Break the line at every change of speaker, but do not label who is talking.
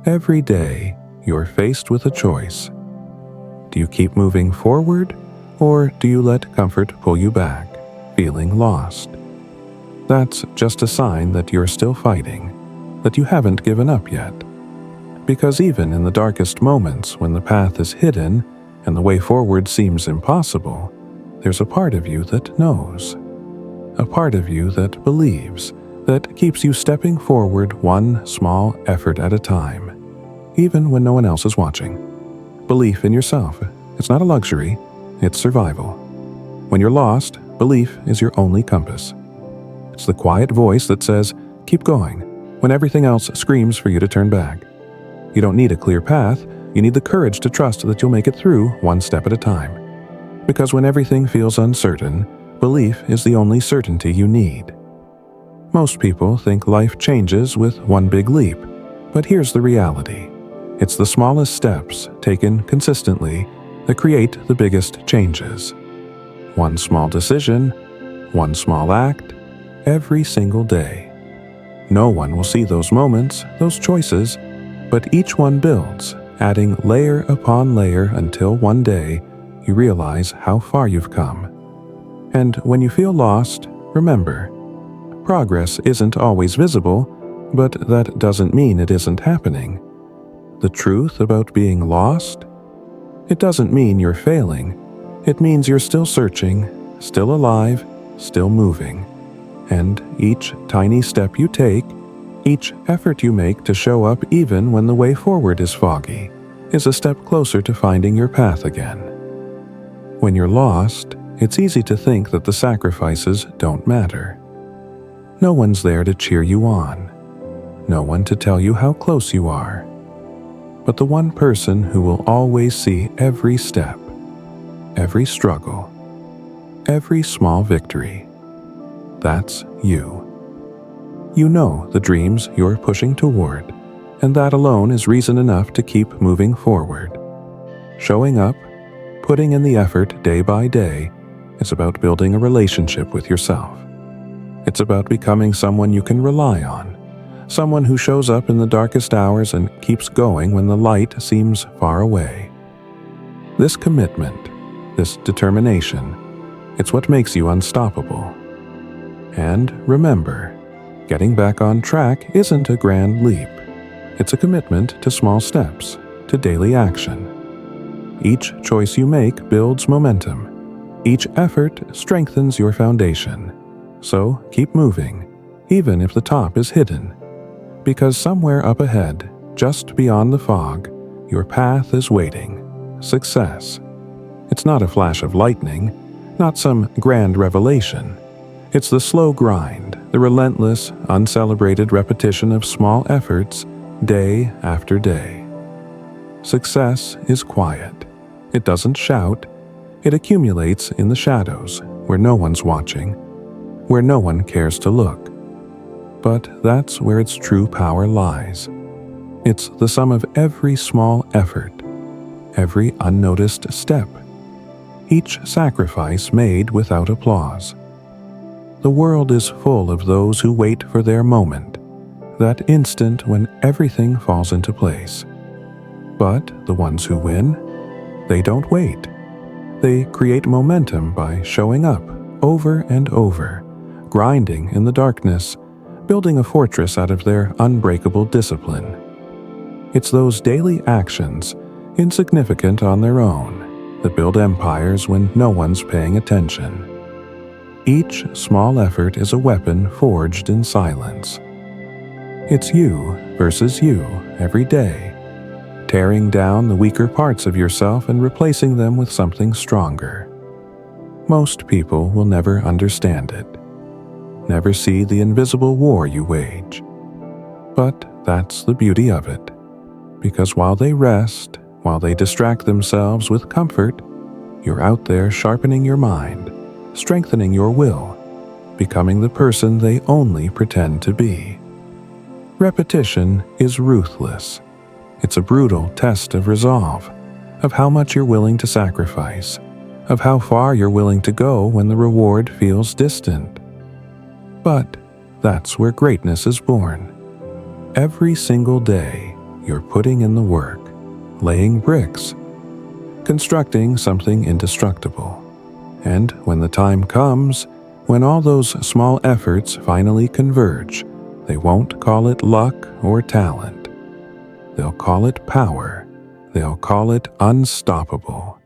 Every day, you're faced with a choice. Do you keep moving forward, or do you let comfort pull you back, feeling lost? That's just a sign that you're still fighting, that you haven't given up yet. Because even in the darkest moments when the path is hidden and the way forward seems impossible, there's a part of you that knows. A part of you that believes, that keeps you stepping forward one small effort at a time, even when no one else is watching. Belief in yourself. It's not a luxury, it's survival. When you're lost, belief is your only compass. It's the quiet voice that says, keep going, when everything else screams for you to turn back. You don't need a clear path, you need the courage to trust that you'll make it through one step at a time. Because when everything feels uncertain, belief is the only certainty you need. Most people think life changes with one big leap, but here's the reality. It's the smallest steps, taken consistently, that create the biggest changes. One small decision, one small act, every single day. No one will see those moments, those choices, but each one builds, adding layer upon layer until one day you realize how far you've come. And when you feel lost, remember, progress isn't always visible, but that doesn't mean it isn't happening. The truth about being lost? It doesn't mean you're failing. It means you're still searching, still alive, still moving. And each tiny step you take, each effort you make to show up even when the way forward is foggy, is a step closer to finding your path again. When you're lost, it's easy to think that the sacrifices don't matter. No one's there to cheer you on. No one to tell you how close you are. But the one person who will always see every step, every struggle, every small victory, that's you. You know the dreams you're pushing toward, and that alone is reason enough to keep moving forward. Showing up, putting in the effort day by day, is about building a relationship with yourself. It's about becoming someone you can rely on, someone who shows up in the darkest hours and keeps going when the light seems far away. This commitment, this determination, it's what makes you unstoppable. And remember, getting back on track isn't a grand leap. It's a commitment to small steps, to daily action. Each choice you make builds momentum. Each effort strengthens your foundation. So keep moving, even if the top is hidden. Because somewhere up ahead, just beyond the fog, your path is waiting. Success. It's not a flash of lightning, not some grand revelation. It's the slow grind, the relentless, uncelebrated repetition of small efforts, day after day. Success is quiet. It doesn't shout. It accumulates in the shadows, where no one's watching, where no one cares to look. But that's where its true power lies. It's the sum of every small effort, every unnoticed step, each sacrifice made without applause. The world is full of those who wait for their moment, that instant when everything falls into place. But the ones who win, they don't wait. They create momentum by showing up over and over, grinding in the darkness, building a fortress out of their unbreakable discipline. It's those daily actions, insignificant on their own, that build empires when no one's paying attention. Each small effort is a weapon forged in silence. It's you versus you every day, tearing down the weaker parts of yourself and replacing them with something stronger. Most people will never understand it, never see the invisible war you wage. But that's the beauty of it, because while they rest, while they distract themselves with comfort, you're out there sharpening your mind, strengthening your will, becoming the person they only pretend to be. Repetition is ruthless. It's a brutal test of resolve, of how much you're willing to sacrifice, of how far you're willing to go when the reward feels distant. But that's where greatness is born. Every single day, you're putting in the work, laying bricks, constructing something indestructible. And when the time comes, when all those small efforts finally converge, they won't call it luck or talent. They'll call it power. They'll call it unstoppable.